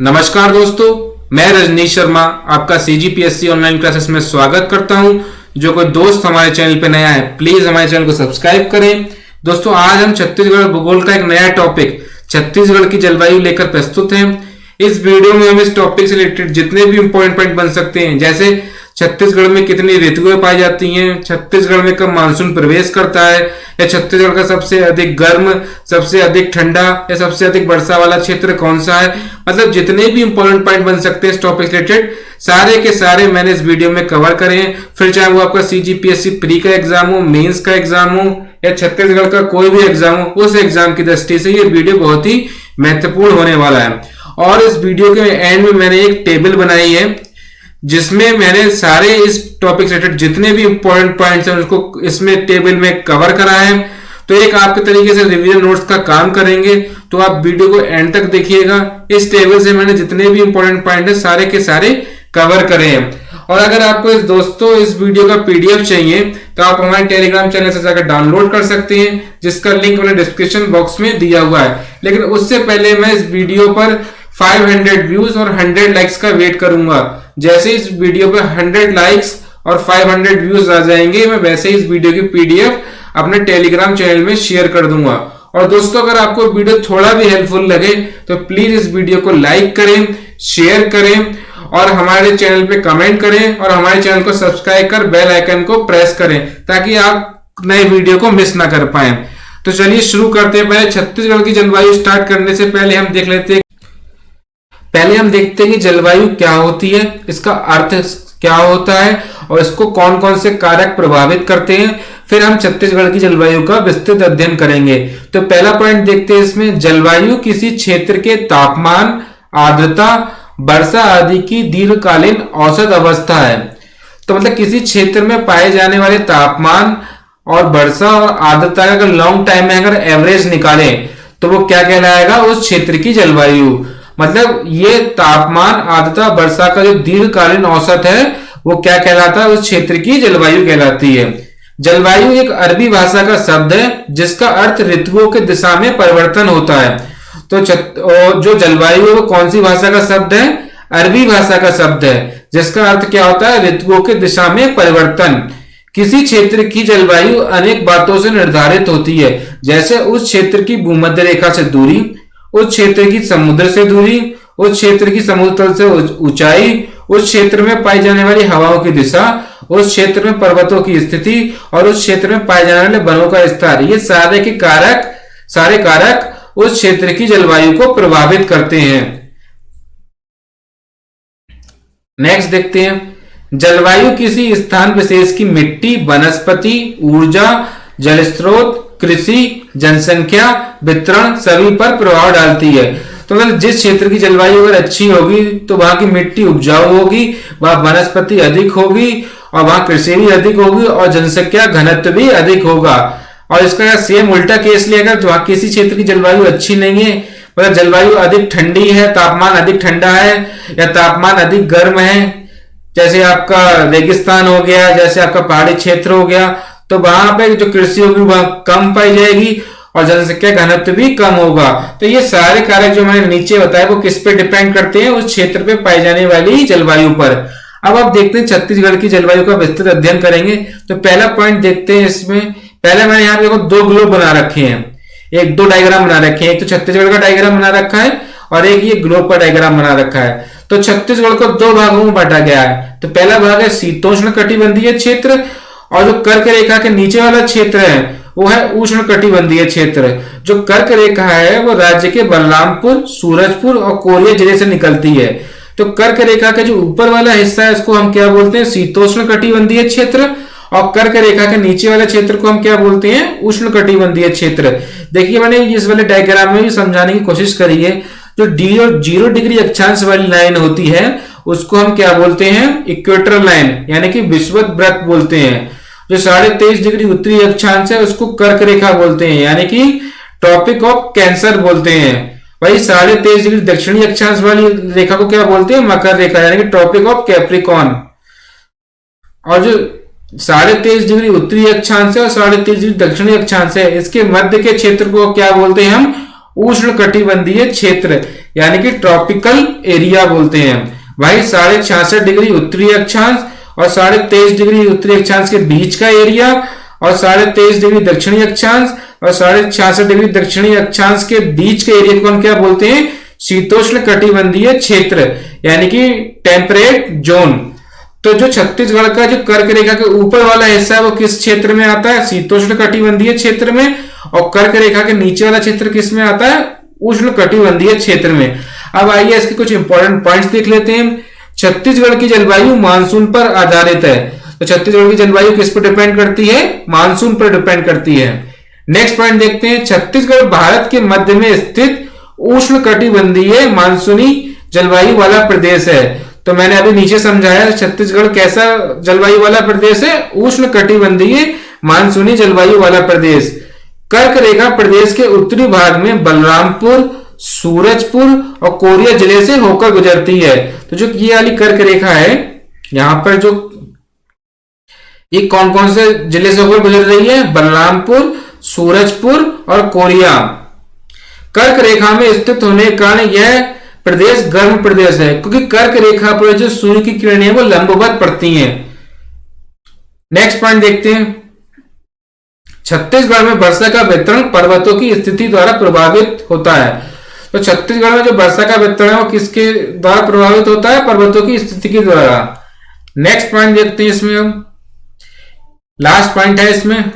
नमस्कार दोस्तों, मैं रजनीश शर्मा आपका सीजीपीएससी ऑनलाइन क्लासेस में स्वागत करता हूं। जो कोई दोस्त हमारे चैनल पे नया है प्लीज हमारे चैनल को सब्सक्राइब करें। दोस्तों, आज हम छत्तीसगढ़ भूगोल का एक नया टॉपिक छत्तीसगढ़ की जलवायु लेकर प्रस्तुत हैं। इस वीडियो में हम इस टॉपिक से रिलेटेड जितने भी इंपॉर्टेंट पॉइंट बन सकते हैं, जैसे छत्तीसगढ़ में कितनी ऋतुएं पाई जाती हैं, छत्तीसगढ़ में कब मानसून प्रवेश करता है, या छत्तीसगढ़ का सबसे अधिक गर्म, सबसे अधिक ठंडा या सबसे अधिक वर्षा वाला क्षेत्र कौन सा है, मतलब जितने भी इंपॉर्टेंट पॉइंट बन सकते हैं इस टॉपिक से रिलेटेड सारे के सारे मैंने इस वीडियो में कवर करे हैं। फिर चाहे वो आपका सीजीपीएससी प्री का एग्जाम हो, मेंस का एग्जाम हो या छत्तीसगढ़ का कोई भी एग्जाम हो, उस एग्जाम की दृष्टि से ये वीडियो बहुत ही महत्वपूर्ण होने वाला है। और इस वीडियो के एंड में मैंने एक टेबल बनाई है जिसमें मैंने सारे इस टॉपिक से रिलेटेड जितने भी इंपॉर्टेंट पॉइंट्स हैं उसको इसमें टेबल में कवर करा है। तो एक आपके तरीके से रिवीजन नोट्स का काम करेंगे, तो आप वीडियो को एंड तक देखिएगा। इस टेबल से मैंने जितने भी इंपॉर्टेंट पॉइंट है सारे के सारे कवर करे हैं। और अगर आपको दोस्तों इस वीडियो का पीडीएफ चाहिए तो आप हमारे टेलीग्राम चैनल से जाकर डाउनलोड कर सकते हैं, जिसका लिंक मैंने डिस्क्रिप्शन बॉक्स में दिया हुआ है। लेकिन उससे पहले मैं इस वीडियो पर 500 व्यूज और 100 लाइक्स का वेट करूंगा। जैसे इस वीडियो पे 100 लाइक्स और 500 व्यूज आ जाएंगे, मैं वैसे ही इस वीडियो की पीडीएफ अपने टेलीग्राम चैनल में शेयर कर दूंगा। और दोस्तों, अगर आपको वीडियो थोड़ा भी हेल्पफुल लगे तो प्लीज इस वीडियो को लाइक करें, शेयर करें और हमारे चैनल पे कमेंट करें और हमारे चैनल को सब्सक्राइब कर बेल आइकन को प्रेस करें ताकि आप नए वीडियो को मिस ना कर पाए। तो चलिए शुरू करते हैं। पहले छत्तीसगढ़ की जलवायु स्टार्ट करने से पहले हम देख लेते हैं, पहले हम देखते हैं कि जलवायु क्या होती है, इसका अर्थ क्या होता है और इसको कौन कौन से कारक प्रभावित करते हैं। फिर हम छत्तीसगढ़ की जलवायु का विस्तृत अध्ययन करेंगे। तो पहला पॉइंट देखते हैं इसमें, जलवायु किसी क्षेत्र के तापमान, आर्द्रता, वर्षा आदि की दीर्घकालीन औसत अवस्था है। तो मतलब किसी क्षेत्र में पाए जाने वाले तापमान और वर्षा और आर्द्रता का अगर लॉन्ग टाइम में अगर एवरेज निकालें तो वो क्या कहलाएगा, उस क्षेत्र की जलवायु। मतलब ये तापमान, आर्द्रता, वर्षा का जो दीर्घकालीन औसत है वो क्या कहलाता है, उस क्षेत्र की जलवायु कहलाती है। जलवायु एक अरबी भाषा का शब्द है जिसका अर्थ ऋतुओं के दिशा में परिवर्तन होता है। तो जो जलवायु है वो कौन सी भाषा का शब्द है, अरबी भाषा का शब्द है, जिसका अर्थ क्या होता है, ऋतुओं के दिशा में परिवर्तन। किसी क्षेत्र की जलवायु अनेक बातों से निर्धारित होती है, जैसे उस क्षेत्र की भूमध्य रेखा से दूरी, उस क्षेत्र की समुद्र से दूरी, उस क्षेत्र की समुद्र तल से ऊंचाई, उस क्षेत्र में पाई जाने वाली हवाओं की दिशा, उस क्षेत्र में पर्वतों की स्थिति और उस क्षेत्र में पाए जाने वाले वनों का विस्तार। ये सारे कारक उस क्षेत्र की जलवायु को प्रभावित करते हैं। नेक्स्ट देखते हैं, जलवायु किसी स्थान विशेष की मिट्टी, वनस्पति, ऊर्जा, जल स्रोत, कृषि, जनसंख्या, वितरण सभी पर प्रभाव डालती है। तो मतलब जिस क्षेत्र की जलवायु अगर अच्छी होगी तो वहां की मिट्टी उपजाऊ होगी, वहां वनस्पति अधिक होगी और वहां कृषि भी अधिक होगी और जनसंख्या घनत्व भी अधिक होगा। और इसका सेम उल्टा केस लिया तो वहां किसी क्षेत्र की जलवायु अच्छी नहीं है, मतलब जलवायु अधिक ठंडी है, तापमान अधिक ठंडा है या तापमान अधिक गर्म है, जैसे आपका रेगिस्तान हो गया, जैसे आपका पहाड़ी क्षेत्र हो गया, तो वहां पे जो कृषि होगी वह कम पाई जाएगी और जनसंख्या घनत्व भी कम होगा। तो ये सारे कारक जो मैंने नीचे बताया वो किस पे डिपेंड करते हैं, उस क्षेत्र पे पाई जाने वाली जलवायु पर। अब आप देखते हैं छत्तीसगढ़ की जलवायु का विस्तृत अध्ययन करेंगे। तो पहला पॉइंट देखते हैं इसमें, पहले मैंने यहाँ पे देखो दो ग्लोब बना रखे हैं, एक दो डायग्राम बना रखे हैं, एक तो छत्तीसगढ़ का डायग्राम बना रखा है और एक ये ग्लोब का डायग्राम बना रखा है। तो छत्तीसगढ़ को दो भागों में बांटा गया है। तो पहला भाग है शीतोष्ण कटिबंधीय क्षेत्र और जो कर्क रेखा के नीचे वाला क्षेत्र है वो है उष्ण कटिबंधीय क्षेत्र। जो कर्क रेखा है वो राज्य के बलरामपुर, सूरजपुर और कोरिया जिले से निकलती है। तो कर्क रेखा का जो ऊपर वाला हिस्सा है इसको हम क्या बोलते हैं, शीतोष्ण कटिबंधीय क्षेत्र, और कर्क रेखा के नीचे वाले क्षेत्र को हम क्या बोलते हैं, उष्ण कटिबंधीय क्षेत्र। देखिए मैंने इस वाले डायग्राम में भी समझाने की कोशिश करी है। जो 0 डिग्री अक्षांश वाली लाइन होती है उसको हम क्या बोलते हैं, इक्वेटरल लाइन यानी कि विषुवत वृत्त बोलते हैं। जो 23.5 डिग्री उत्तरी अक्षांश है उसको कर्क रेखा बोलते हैं यानी कि ट्रॉपिक ऑफ कैंसर बोलते हैं। वही 23.5 डिग्री दक्षिणी अक्षांश वाली रेखा को क्या बोलते हैं, मकर रेखा यानी कि ट्रॉपिक ऑफ कैप्रिकॉन। और जो 23.5 डिग्री उत्तरी अक्षांश है और 23.5 डिग्री दक्षिणी अक्षांश है, इसके मध्य के क्षेत्र को क्या बोलते हैं हम, उष्ण कटिबंधीय क्षेत्र यानी कि ट्रॉपिकल एरिया बोलते हैं। भाई 66.5 डिग्री उत्तरी अक्षांश और 23.5 डिग्री उत्तरी अक्षांश के बीच का एरिया और 23.5 डिग्री दक्षिणी अक्षांश और 66.5 डिग्री दक्षिणी अक्षांश के बीच के एरिया को हम क्या बोलते हैं? शीतोष्ण कटिबंधीय क्षेत्र यानी कि टेम्परेट जोन। तो जो छत्तीसगढ़ का जो कर्क रेखा के ऊपर वाला हिस्सा है वो किस क्षेत्र में आता है? शीतोष्ण कटिबंधीय क्षेत्र में। और कर्क रेखा के नीचे वाला क्षेत्र किस में आता है? उष्ण कटिबंधीय क्षेत्र में। अब आइए इसके कुछ इंपॉर्टेंट पॉइंट्स देख लेते हैं। छत्तीसगढ़ की जलवायु मानसून पर आधारित है। तो छत्तीसगढ़ की जलवायु किस पर डिपेंड करती है? मानसून पर डिपेंड करती है। नेक्स्ट पॉइंट देखते हैं, छत्तीसगढ़ भारत के मध्य में स्थित उष्ण कटिबंधीय मानसूनी जलवायु वाला प्रदेश है। तो मैंने अभी नीचे समझाया छत्तीसगढ़ कैसा जलवायु वाला प्रदेश है? उष्ण कटिबंधीय मानसूनी जलवायु वाला प्रदेश। कर्क रेखा प्रदेश के उत्तरी भाग में बलरामपुर, सूरजपुर और कोरिया जिले से होकर गुजरती है। तो जो ये वाली कर्क रेखा है, यहां पर जो ये कौन कौन से जिले से होकर गुजर रही है? बलरामपुर, सूरजपुर और कोरिया। कर्क रेखा में स्थित होने के कारण यह प्रदेश गर्म प्रदेश है, क्योंकि कर्क रेखा पर जो सूर्य की किरणें वो लंबवत पड़ती हैं। नेक्स्ट पॉइंट देखते हैं, छत्तीसगढ़ में वर्षा का वितरण पर्वतों की स्थिति द्वारा प्रभावित होता है। तो छत्तीसगढ़ में जो वर्षा का वितरण है वो किसके द्वारा प्रभावित होता है? पर्वतों की स्थिति के द्वारा। नेक्स्ट पॉइंट देखते हैं इसमें हम, लास्ट पॉइंट है इसमें,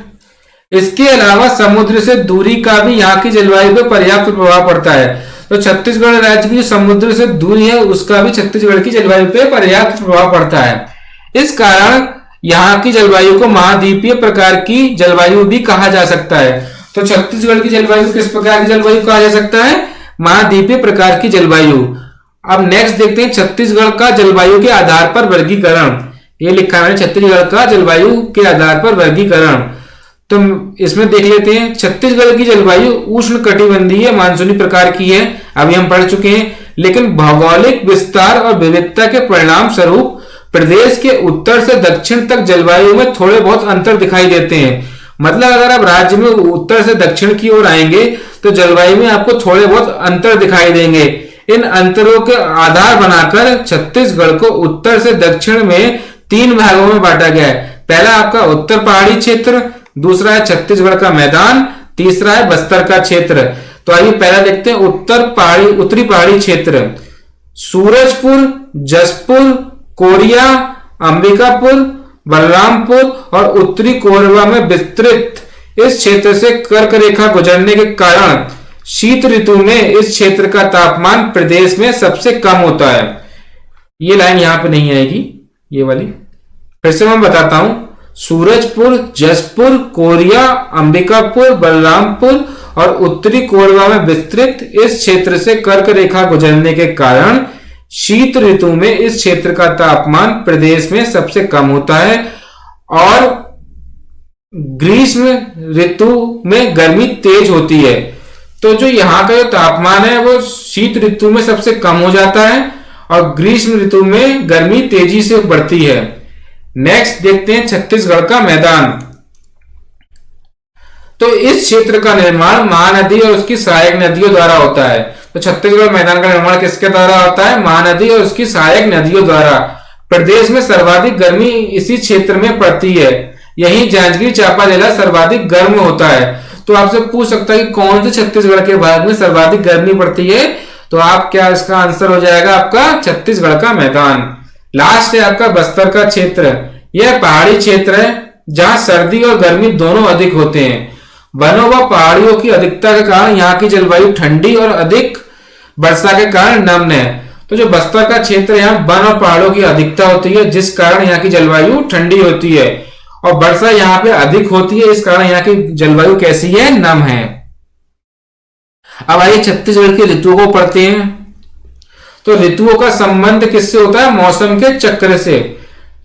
इसके अलावा समुद्र से दूरी का भी यहाँ की जलवायु पर पर्याप्त प्रभाव पड़ता है। तो छत्तीसगढ़ राज्य की समुद्र से दूरी है उसका भी छत्तीसगढ़ की जलवायु पर पर्याप्त प्रभाव पड़ता है। इस कारण यहाँ की जलवायु को महाद्वीपीय प्रकार की जलवायु भी कहा जा सकता है। तो छत्तीसगढ़ की जलवायु किस प्रकार की जलवायु कहा जा सकता है? महाद्वीपीय प्रकार की जलवायु। अब नेक्स्ट देखते हैं छत्तीसगढ़ का जलवायु के आधार पर वर्गीकरण। ये लिखा है छत्तीसगढ़ का जलवायु के आधार पर वर्गीकरण। तो इसमें देख लेते हैं, छत्तीसगढ़ की जलवायु उष्ण कटिबंधीय मानसूनी प्रकार की है, अभी हम पढ़ चुके हैं। लेकिन भौगोलिक विस्तार और विविधता के परिणाम स्वरूप प्रदेश के उत्तर से दक्षिण तक जलवायु में थोड़े बहुत अंतर दिखाई देते हैं। मतलब अगर आप राज्य में उत्तर से दक्षिण की ओर आएंगे तो जलवायु में आपको थोड़े बहुत अंतर दिखाई देंगे। इन अंतरों के आधार बनाकर छत्तीसगढ़ को उत्तर से दक्षिण में 3 भागों में बांटा गया है। पहला आपका उत्तर पहाड़ी क्षेत्र, दूसरा है छत्तीसगढ़ का मैदान, तीसरा है बस्तर का क्षेत्र। तो आइए पहला देखते हैं उत्तरी पहाड़ी क्षेत्र। सूरजपुर, जसपुर, कोरिया, अंबिकापुर, बलरामपुर और उत्तरी कोरबा में विस्तृत इस क्षेत्र से कर्क रेखा गुजरने के कारण शीत ऋतु में इस क्षेत्र का तापमान प्रदेश में सबसे कम होता है। ये लाइन यहां पे नहीं आएगी, ये वाली फिर से मैं बताता हूं। सूरजपुर, जसपुर, कोरिया, अंबिकापुर, बलरामपुर और उत्तरी कोरबा में विस्तृत इस क्षेत्र से कर्क रेखा गुजरने के कारण शीत ऋतु में इस क्षेत्र का तापमान प्रदेश में सबसे कम होता है और ग्रीष्म ऋतु में गर्मी तेज होती है। तो जो यहाँ का जो तापमान है वो शीत ऋतु में सबसे कम हो जाता है और ग्रीष्म ऋतु में गर्मी तेजी से बढ़ती है। नेक्स्ट देखते हैं छत्तीसगढ़ का मैदान। तो इस क्षेत्र का निर्माण महानदी और उसकी सहायक नदियों द्वारा होता है। तो छत्तीसगढ़ मैदान का निर्माण किसके द्वारा होता है? महानदी और उसकी सहायक नदियों द्वारा। प्रदेश में सर्वाधिक गर्मी इसी क्षेत्र में पड़ती है। यही जांजगीर चांपा जिला सर्वाधिक गर्म होता है। तो आपसे पूछ सकता है कि कौन से छत्तीसगढ़ के भाग में सर्वाधिक गर्मी पड़ती है? तो आप क्या इसका आंसर हो जाएगा आपका छत्तीसगढ़ का मैदान। लास्ट है आपका बस्तर का क्षेत्र। यह पहाड़ी क्षेत्र है जहां सर्दी और गर्मी दोनों अधिक होते हैं। वनों व पहाड़ियों की अधिकता के कारण यहाँ की जलवायु ठंडी और अधिक वर्षा के कारण नम्य है। तो जो बस्तर का क्षेत्र है यहाँ वन और पहाड़ों की अधिकता होती है जिस कारण यहाँ की जलवायु ठंडी होती है और वर्षा यहाँ पे अधिक होती है, इस कारण यहाँ की जलवायु कैसी है? नम है। अब आइए छत्तीसगढ़ की ऋतुओं को पढ़ते हैं। तो ऋतुओं का संबंध किससे होता है? मौसम के चक्र से।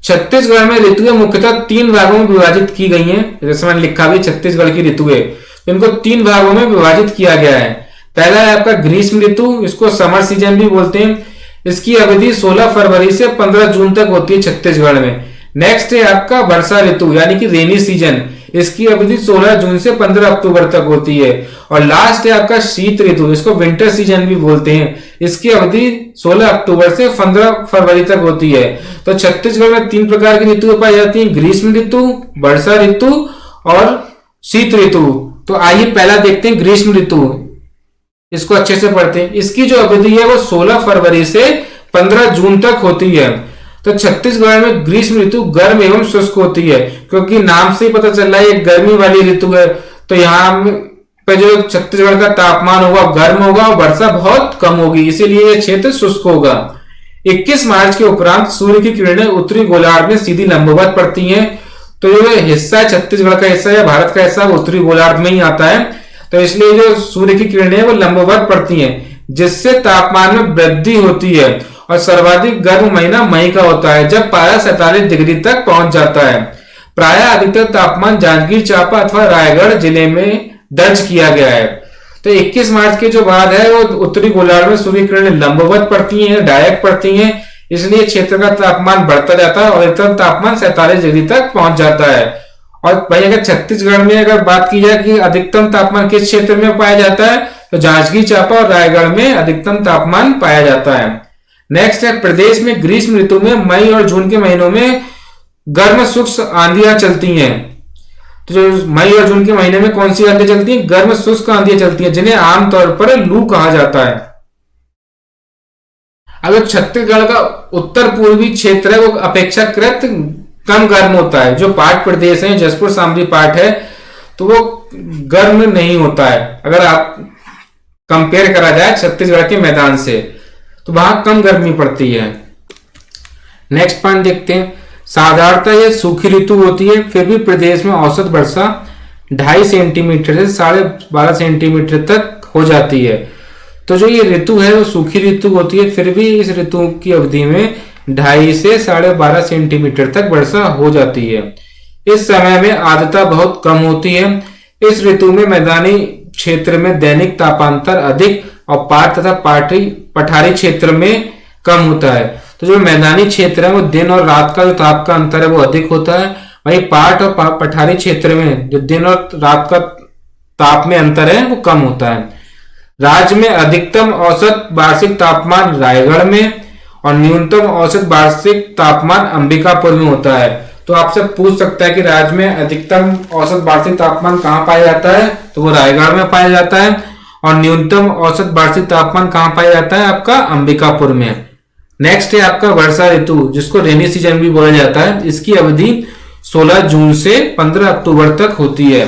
छत्तीसगढ़ में ऋतुएं मुख्यतः 3 भागों में विभाजित की गई हैं। जैसे मैंने लिखा भी छत्तीसगढ़ की ऋतुएं, इनको 3 भागों में विभाजित किया गया है। पहला है आपका ग्रीष्म ऋतु, इसको समर सीजन भी बोलते हैं। इसकी अवधि 16 फरवरी से 15 जून तक होती है छत्तीसगढ़ में। नेक्स्ट है आपका वर्षा ऋतु यानी कि रेनी सीजन। इसकी अवधि 16 जून से 15 अक्टूबर तक होती है। और लास्ट है आपका शीत ऋतु, इसको विंटर सीजन भी बोलते हैं। इसकी अवधि 16 अक्टूबर से 15 फरवरी तक होती है। तो छत्तीसगढ़ में 3 प्रकार की ऋतु पाई जाती है, ग्रीष्म ऋतु, वर्षा ऋतु और शीत ऋतु। तो आइए पहला देखते हैं ग्रीष्म ऋतु, इसको अच्छे से पढ़ते हैं। इसकी जो अवधि है वो 16 फरवरी से 15 जून तक होती है। तो छत्तीसगढ़ में ग्रीष्म ऋतु गर्म एवं शुष्क होती है, क्योंकि नाम से ही पता चल रहा है ये गर्मी वाली ऋतु है। तो यहाँ पे जो छत्तीसगढ़ का तापमान होगा गर्म होगा और वर्षा बहुत कम होगी, इसीलिए यह क्षेत्र शुष्क होगा। 21 मार्च के उपरांत सूर्य की किरणें उत्तरी गोलार्ध में सीधी लंबवत पड़ती हैं। तो जो हिस्सा है छत्तीसगढ़ का हिस्सा या भारत का हिस्सा वो उत्तरी गोलार्ध में ही आता है। तो इसलिए जो सूर्य की किरणें वो लंबवत पड़ती हैं, जिससे तापमान में वृद्धि होती है। और सर्वाधिक गर्म महीना मई का होता है, जब पारा 47 डिग्री तक पहुंच जाता है। प्रायः अधिकतर तापमान जांजगीर चांपा अथवा रायगढ़ जिले में दर्ज किया गया है। तो 21 मार्च के जो बाद है वो उत्तरी गोलार्ध में सूर्य किरणें लंबवत पड़ती हैं, डायरेक्ट पड़ती हैं, इसलिए क्षेत्र का तापमान बढ़ता जाता है और अधिकतम तापमान 47 डिग्री तक पहुंच जाता है। और भाई अगर छत्तीसगढ़ में अगर बात की जाए कि अधिकतम तापमान किस क्षेत्र में पाया जाता है, तो जांजगीर चांपा और रायगढ़ में अधिकतम तापमान पाया जाता है। नेक्स्ट है प्रदेश में ग्रीष्म ऋतु में मई और जून के महीनों में गर्म शुष्क आंधियां चलती हैं। तो जो मई और जून के महीने में कौन सी आंधियां चलती हैं? गर्म शुष्क आंधियां चलती हैं, जिन्हें आमतौर पर लू कहा जाता है। अगर छत्तीसगढ़ का उत्तर पूर्वी क्षेत्र है वो अपेक्षाकृत कम गर्म होता है। जो पाट प्रदेश है, जसपुर सामरी पाट है, तो वो गर्म नहीं होता है। अगर आप कंपेयर करा जाए छत्तीसगढ़ के मैदान से, तो वहां कम गर्मी पड़ती है। नेक्स्ट पॉइंट देखते हैं। साधारणतः यह सूखी ऋतु होती है, फिर भी प्रदेश में औसत वर्षा 2.5 सेंटीमीटर से 12.5 सेंटीमीटर तक हो जाती है। तो जो ये ऋतु है वो सूखी ऋतु होती है, फिर भी इस ऋतु की अवधि में 2.5 से 12.5 सेंटीमीटर तक वर्षा हो जाती है। इस समय में आर्द्रता बहुत कम होती है। इस ऋतु में मैदानी क्षेत्र में दैनिक तापांतर अधिक और पाट तथा पठारी क्षेत्र में कम होता है। तो जो मैदानी क्षेत्र है वो दिन और रात का जो ताप का अंतर है वो अधिक होता है। वही पाट और पठारी क्षेत्र में जो दिन और रात का ताप में अंतर है वो कम होता है। राज्य में अधिकतम औसत वार्षिक तापमान रायगढ़ में और न्यूनतम औसत वार्षिक तापमान अंबिकापुर में होता है। तो आपसे पूछ सकता है कि राज्य में अधिकतम औसत वार्षिक तापमान कहाँ पाया जाता है, तो वो रायगढ़ में पाया जाता है। और न्यूनतम औसत वार्षिक तापमान कहाँ पाया जाता है? आपका अंबिकापुर में। नेक्स्ट है आपका वर्षा ऋतु, जिसको रेनी सीजन भी बोला जाता है। इसकी अवधि 16 जून से 15 अक्टूबर तक होती है।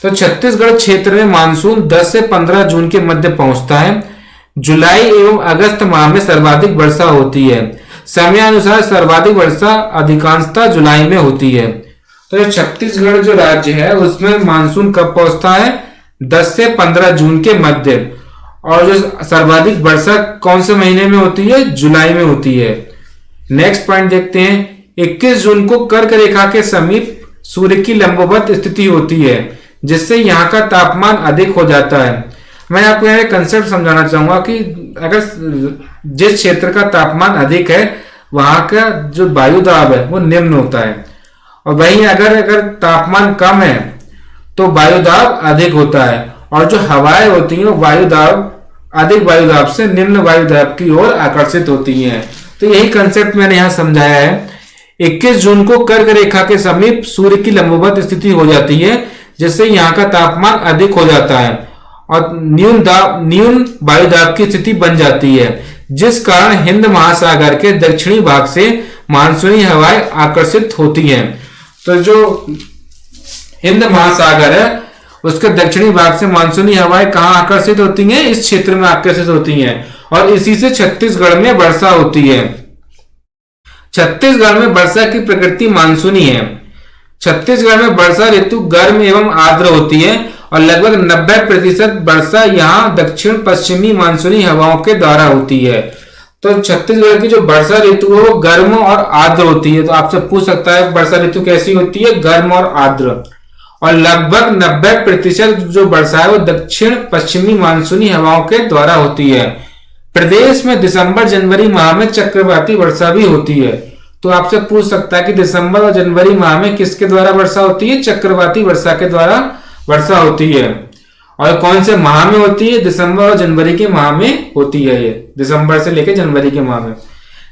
तो छत्तीसगढ़ क्षेत्र में मानसून 10 से 15 जून के मध्य पहुंचता है। जुलाई एवं अगस्त माह में सर्वाधिक वर्षा होती है। समयानुसार सर्वाधिक वर्षा अधिकांशतः जुलाई में होती है। तो ये छत्तीसगढ़ जो राज्य है उसमें मानसून कब पहुंचता है? 10 से 15 जून के मध्य। और जो सर्वाधिक वर्षा कौन से महीने में होती है? जुलाई में होती है। नेक्स्ट पॉइंट देखते हैं। 21 जून को कर्क रेखा के समीप सूर्य की लंबवत स्थिति होती है, जिससे यहाँ का तापमान अधिक हो जाता है। मैं आपको यहाँ कंसेप्ट समझाना चाहूंगा कि अगर जिस क्षेत्र का तापमान अधिक है वहां का जो वायु दाब है वो निम्न होता है, और वहीं अगर तापमान कम है तो वायु दाब अधिक होता है। और जो हवाएं होती हैं वो अधिक वायु दाब से निम्न वायु दाब की ओर आकर्षित होती हैं। तो यही कंसेप्ट मैंने यहाँ समझाया है। 21 जून को कर्क रेखा के समीप सूर्य की लंबवत स्थिति हो जाती है, जिससे यहाँ का तापमान अधिक हो जाता है और न्यून वायु दाब की स्थिति बन जाती है, जिस कारण हिंद महासागर के दक्षिणी भाग से मानसूनी हवाएं आकर्षित होती हैं। तो जो हिंद महासागर है उसके दक्षिणी भाग से मानसूनी हवाएं कहाँ आकर्षित होती हैं? इस क्षेत्र में आकर्षित होती हैं, और इसी से छत्तीसगढ़ में वर्षा होती है। छत्तीसगढ़ में वर्षा की प्रकृति मानसूनी है। छत्तीसगढ़ में वर्षा ऋतु गर्म एवं आर्द्र होती है और लगभग 90% वर्षा यहाँ दक्षिण पश्चिमी मानसूनी हवाओं के द्वारा होती है। तो छत्तीसगढ़ की जो वर्षा ऋतु है वो गर्म और आर्द्र होती है। तो आपसे पूछ सकता है वर्षा ऋतु कैसी होती है? गर्म और आर्द्र। और लगभग 90% जो वर्षा है वो दक्षिण पश्चिमी मानसूनी हवाओं के द्वारा होती है। प्रदेश में दिसंबर जनवरी माह में चक्रवाती वर्षा भी होती है। तो आपसे पूछ सकता है कि दिसंबर और जनवरी माह में किसके द्वारा वर्षा होती है? चक्रवाती वर्षा के द्वारा वर्षा होती है। और कौन से माह में होती है? दिसंबर और जनवरी के माह में होती है। ये दिसंबर से लेकर जनवरी के माह में।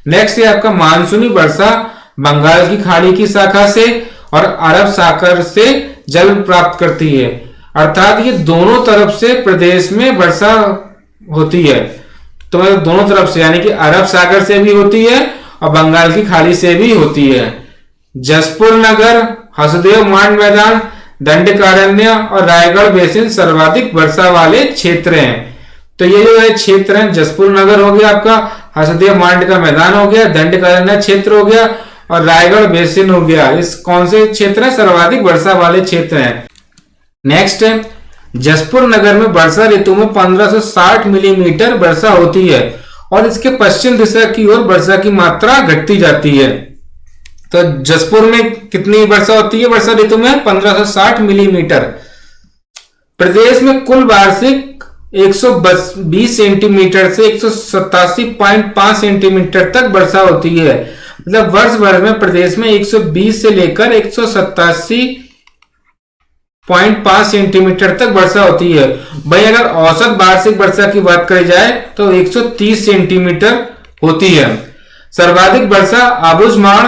नेक्स्ट है आपका मानसूनी वर्षा बंगाल की खाड़ी की शाखा से और अरब सागर से जल प्राप्त करती है, अर्थात ये दोनों तरफ से प्रदेश में वर्षा होती है। तो मतलब दोनों तरफ से, यानी कि अरब सागर से भी होती है और बंगाल की खाड़ी से भी होती है। जसपुर नगर, हसदेव मांड मैदान, दंडकारण्य और रायगढ़ बेसिन सर्वाधिक वर्षा वाले क्षेत्र हैं। तो ये जो है क्षेत्र है, जसपुर नगर हो गया आपका, हसदेव मांड का मैदान हो गया, दंडकारण्य क्षेत्र हो गया और रायगढ़ बेसिन हो गया। इस कौन से क्षेत्र है? सर्वाधिक वर्षा वाले क्षेत्र हैं। नेक्स्ट है जसपुर नगर में वर्षा ऋतु में 1560 मिलीमीटर वर्षा होती है और इसके पश्चिम दिशा की ओर वर्षा की मात्रा घटती जाती है। तो जसपुर में कितनी वर्षा होती है वर्षा ऋतु में? 1560 मिलीमीटर। प्रदेश में कुल वार्षिक 120 सेंटीमीटर से 187.5 सेंटीमीटर तक वर्षा होती है। मतलब वर्ष भर में प्रदेश में 120 से लेकर 187.5 सेंटीमीटर तक वर्षा होती है। भाई अगर औसत वार्षिक वर्षा की बात करी जाए तो 130 सेंटीमीटर होती है। सर्वाधिक वर्षा आबुझमाड़,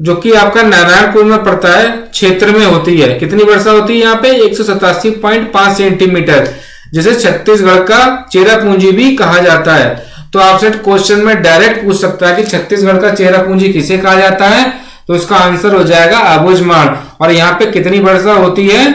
जो कि आपका नारायणपुर में पड़ता है, क्षेत्र में होती है। कितनी वर्षा होती है यहाँ पे? 187.5 सेंटीमीटर, जिसे छत्तीसगढ़ का चेरापूंजी भी कहा जाता है। तो आपसे क्वेश्चन में डायरेक्ट पूछ सकता है कि छत्तीसगढ़ का चेरापूंजी किसे कहा जाता है? तो इसका आंसर हो जाएगा आबुझमाड़। और यहाँ पे कितनी वर्षा होती है?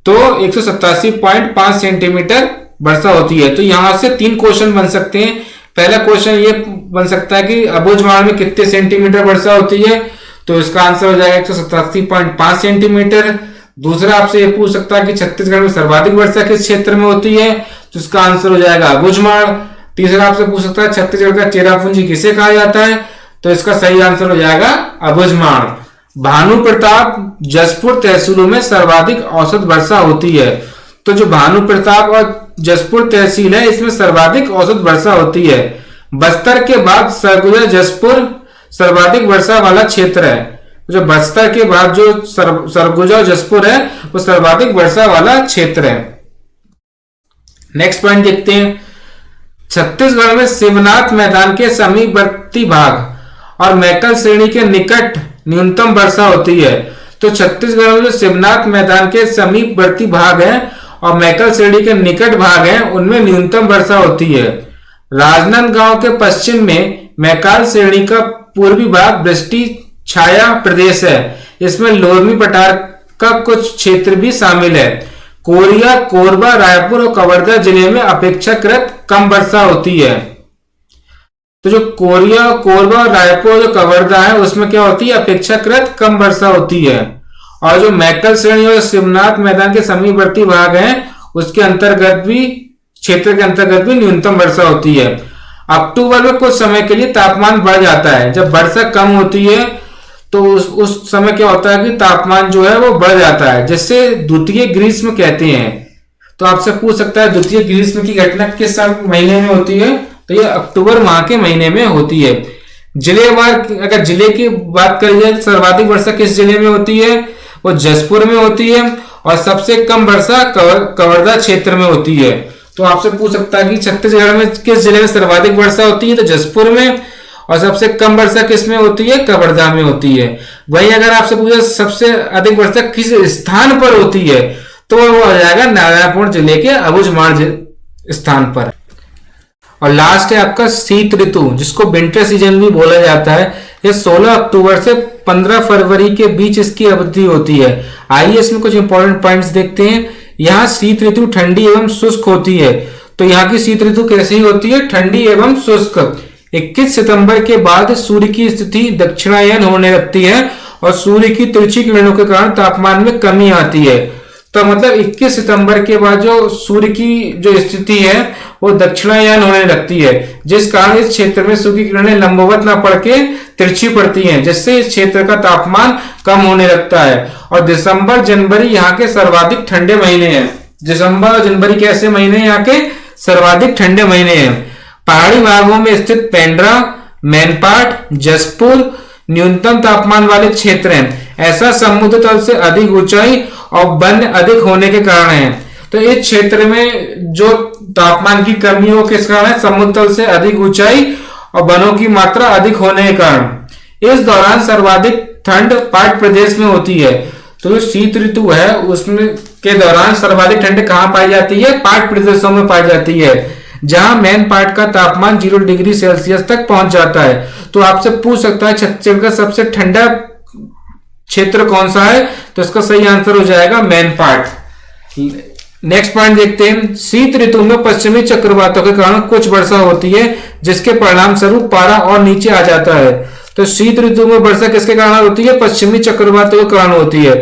तो 187.5 सेंटीमीटर वर्षा होती है। तो यहां से 3 क्वेश्चन बन सकते हैं। पहला क्वेश्चन ये बन सकता है कि आबुझमाड़ में कितने सेंटीमीटर वर्षा होती है? तो इसका आंसर हो जाएगा 187.5 सेंटीमीटर। दूसरा आपसे ये पूछ सकता है कि छत्तीसगढ़ में सर्वाधिक वर्षा किस क्षेत्र में होती है? तो इसका आंसर हो जाएगा आबुझमाड़। तीसरा आपसे पूछ सकता है छत्तीसगढ़ का चेरापूंजी किसे कहा जाता है? तो इसका सही आंसर हो जाएगा आबुझमाड़। भानु प्रताप जसपुर तहसीलों में सर्वाधिक औसत वर्षा होती है। तो जो भानु प्रताप और जसपुर तहसील है, इसमें सर्वाधिक औसत वर्षा होती है। बस्तर के बाद सरगुजा जसपुर सर्वाधिक वर्षा वाला क्षेत्र है। जो बस्तर के बाद जो सरगुजा जसपुर है वो सर्वाधिक वर्षा वाला क्षेत्र है। नेक्स्ट पॉइंट देखते हैं। छत्तीसगढ़ में शिवनाथ मैदान के समीपवर्ती भाग और मैकल श्रेणी के निकट न्यूनतम वर्षा होती है। तो छत्तीसगढ़ में जो शिवनाथ मैदान के समीपवर्ती भाग हैं और मैकल श्रेणी के निकट भाग हैं, उनमें न्यूनतम वर्षा होती है। राजनांदगांव के पश्चिम में मैकाल श्रेणी का पूर्वी भाग वृष्टि छाया प्रदेश है। इसमें लोरमी पठार का कुछ क्षेत्र भी शामिल है। कोरिया, कोरबा, रायपुर और कवर्धा जिले में अपेक्षाकृत कम वर्षा होती है। तो जो कोरिया, कोरबा, रायपुर और जो कवर्धा है उसमें क्या होती है? अपेक्षाकृत कम वर्षा होती है। और जो मैकल श्रेणी और शिवनाथ मैदान के समीपवर्ती भाग हैं उसके अंतर्गत भी, क्षेत्र के अंतर्गत भी न्यूनतम वर्षा होती है। अक्टूबर में कुछ समय के लिए तापमान बढ़ जाता है। जब वर्षा कम होती है तो उस समय क्या होता है कि तापमान जो है वो बढ़ जाता है, जिससे द्वितीय ग्रीष्म कहते हैं। तो आपसे पूछ सकता है द्वितीय ग्रीष्म की घटना किस महीने में होती है? तो ये अक्टूबर माह के महीने में होती है। जिलेवार अगर जिले की बात करी जाए तो सर्वाधिक वर्षा किस जिले में होती है? वो जसपुर में होती है और सबसे कम वर्षा कवर्धा क्षेत्र में होती है। तो आपसे पूछ सकता है कि छत्तीसगढ़ में किस जिले में सर्वाधिक वर्षा होती है? तो जसपुर में। और सबसे कम वर्षा किस में होती है? कवर्धा में होती है। वहीं अगर आपसे पूछे सबसे अधिक वर्षा किस स्थान पर होती है तो वो हो जाएगा नारायणपुर जिले के आबुझमाड़ स्थान पर। और लास्ट है आपका शीत ऋतु, जिसको विंटर सीजन भी बोला जाता है। ये 16 अक्टूबर से 15 फरवरी के बीच इसकी अवधि होती है। आइए इसमें कुछ इंपॉर्टेंट पॉइंट्स देखते हैं। यहाँ शीत ऋतु ठंडी एवं शुष्क होती है। तो यहाँ की शीत ऋतु कैसी होती है? ठंडी एवं शुष्क। 21 सितंबर के बाद सूर्य की स्थिति दक्षिणायन होने लगती है और सूर्य की तिरछी किरणों के कारण तापमान में कमी आती है। तो मतलब 21 सितंबर के बाद जो सूर्य की जो स्थिति है वो दक्षिणायन होने लगती है, जिस कारण इस क्षेत्र में सूर्य की किरणें लंबवत ना पड़ के तिरछी पड़ती हैं, जिससे इस क्षेत्र का तापमान कम होने लगता है। और दिसंबर जनवरी यहाँ के सर्वाधिक ठंडे महीने हैं। दिसंबर और जनवरी कैसे महीने यहाँ के? सर्वाधिक ठंडे महीने हैं। पहाड़ी भागों में स्थित पेंड्रा, मैनपाट, जसपुर न्यूनतम तापमान वाले क्षेत्र हैं। ऐसा समुद्र तल से अधिक ऊंचाई और वन्य अधिक होने के कारण है। तो इस क्षेत्र में जो तापमान की कमी हो किस कारण है? समुद्र तल से अधिक ऊंचाई और वनों की मात्रा अधिक होने के कारण। इस दौरान सर्वाधिक ठंड पाट प्रदेश में होती है। तो जो शीत ऋतु है उसमें के दौरान सर्वाधिक ठंड कहां पाई जाती है? पाट प्रदेशों में पाई जाती है, जहां मैनपाट का तापमान 0 डिग्री सेल्सियस तक पहुंच जाता है। तो आपसे पूछ सकता है छत्तीसगढ़ का सबसे ठंडा क्षेत्र कौन सा है? तो इसका सही आंसर हो जाएगा मैनपाट। नेक्स्ट पॉइंट देखते हैं। शीत ऋतु में पश्चिमी चक्रवातों के कारण कुछ वर्षा होती है, जिसके परिणाम स्वरूप पारा और नीचे आ जाता है। तो शीत ऋतु में वर्षा किसके कारण होती है? पश्चिमी चक्रवातों के कारण होती है,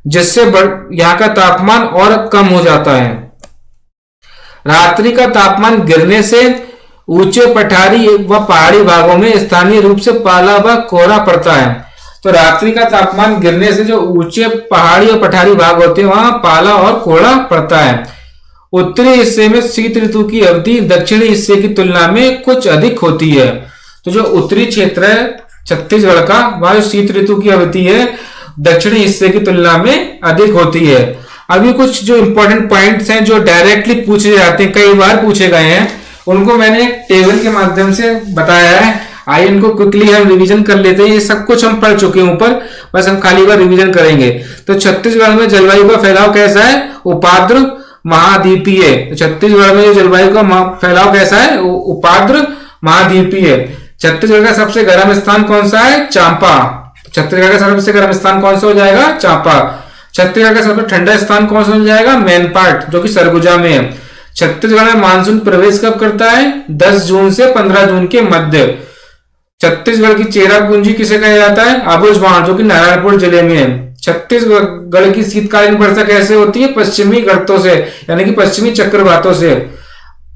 जिससे यहाँ का तापमान और कम हो जाता है। रात्रि का तापमान गिरने से ऊंचे पठारी व पहाड़ी भागों में स्थानीय रूप से पाला व कोहरा पड़ता है। तो रात्रि का तापमान गिरने से जो ऊंचे पहाड़ी और पठारी भाग होते हैं वहां पाला और कोहरा पड़ता है। उत्तरी हिस्से में शीत ऋतु की अवधि दक्षिणी हिस्से की तुलना में कुछ अधिक होती है। तो जो उत्तरी क्षेत्र है छत्तीसगढ़ का, वह शीत ऋतु की अवधि है दक्षिणी हिस्से की तुलना में अधिक होती है। अभी कुछ जो इंपॉर्टेंट पॉइंट्स हैं जो डायरेक्टली पूछे जाते हैं, कई बार पूछे गए हैं, उनको मैंने एक टेबल के माध्यम से बताया है। आइए इनको क्विकली हम रिवीजन कर लेते हैं। ये सब कुछ हम पढ़ चुके हैं ऊपर, बस हम खाली बार रिवीजन करेंगे। तो छत्तीसगढ़ में जलवायु का फैलाव कैसा है? उपाद्र महाद्वीपीय। तो छत्तीसगढ़ में जो जलवायु का फैलाव कैसा है? उपाद्र महाद्वीपीय। छत्तीसगढ़ का सबसे गर्म स्थान कौन सा है? चांपा। छत्तीसगढ़ का सबसे गर्म स्थान कौन सा हो जाएगा? चांपा। छत्तीसगढ़ का सबसे ठंडा स्थान कौन सा हो जाएगा? मैनपाट, जो कि सरगुजा में है। छत्तीसगढ़ में मानसून प्रवेश कब करता है? 10 जून से 15 जून के मध्य। छत्तीसगढ़ की चेरापूंजी किसे कहा जाता है? आबुझमाड़, जो कि नारायणपुर जिले में है। छत्तीसगढ़ की शीतकालीन वर्षा कैसे होती है? पश्चिमी गर्तों से, यानी कि पश्चिमी चक्रवातों से।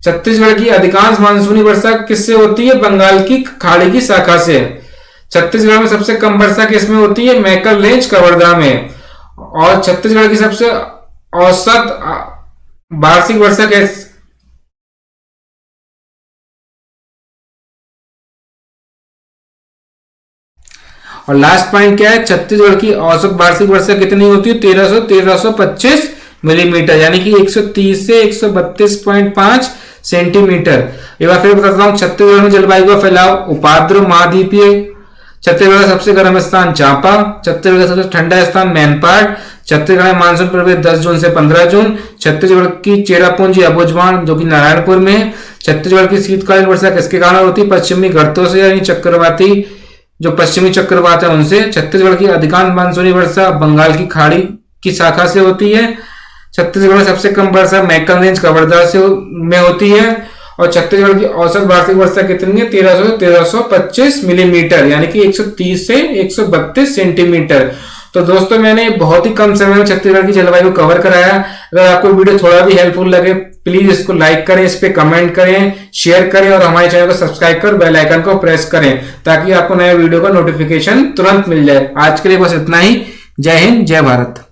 छत्तीसगढ़ की अधिकांश मानसूनी वर्षा किससे होती है? बंगाल की खाड़ी की शाखा से। छत्तीसगढ़ में सबसे कम वर्षा किसमें होती है? मैकल रेंज कवर्धा में। और छत्तीसगढ़ की सबसे औसत वार्षिक वर्षा कैसे और लास्ट पॉइंट क्या है? छत्तीसगढ़ की औसत वार्षिक वर्षा कितनी होती है? 1325 मिलीमीटर, यानी कि 130 से 132.5 सेंटीमीटर। एक बार फिर बताता हूँ, छत्तीसगढ़ में जलवायु का फैलाव उपाद्र महाद्वीपीय। छत्तीसगढ़ का सबसे गर्म स्थान चांपा। छत्तीसगढ़ का सबसे ठंडा स्थान मैनपाट। छत्तीसगढ़ में मानसून प्रवेश 10 जून से 15 जून। छत्तीसगढ़ की चेरापूंजी आबुझमाड़, जो कि नारायणपुर में है। छत्तीसगढ़ की शीतकालीन वर्षा किसके कारण होती है? पश्चिमी गर्तों से, यानी चक्रवाती जो पश्चिमी चक्रवात है उनसे। छत्तीसगढ़ की अधिकांश मानसूनी वर्षा बंगाल की खाड़ी की शाखा से होती है। छत्तीसगढ़ में सबसे कम वर्षा मैकल रेंज कवर्धा से में होती है। और छत्तीसगढ़ की औसत वार्षिक वर्षा कितनी है? 1300 से 1325 मिलीमीटर, यानी कि 130 से 132 सेंटीमीटर। तो दोस्तों मैंने बहुत ही कम समय में छत्तीसगढ़ की जलवायु को कवर कराया। अगर आपको वीडियो थोड़ा भी हेल्पफुल लगे प्लीज इसको लाइक करें, इस पे कमेंट करें, शेयर करें और हमारे चैनल को सब्सक्राइब कर बेल आइकन को प्रेस करें ताकि आपको नए वीडियो का नोटिफिकेशन तुरंत मिल जाए। आज के लिए बस इतना ही। जय हिंद, जय भारत।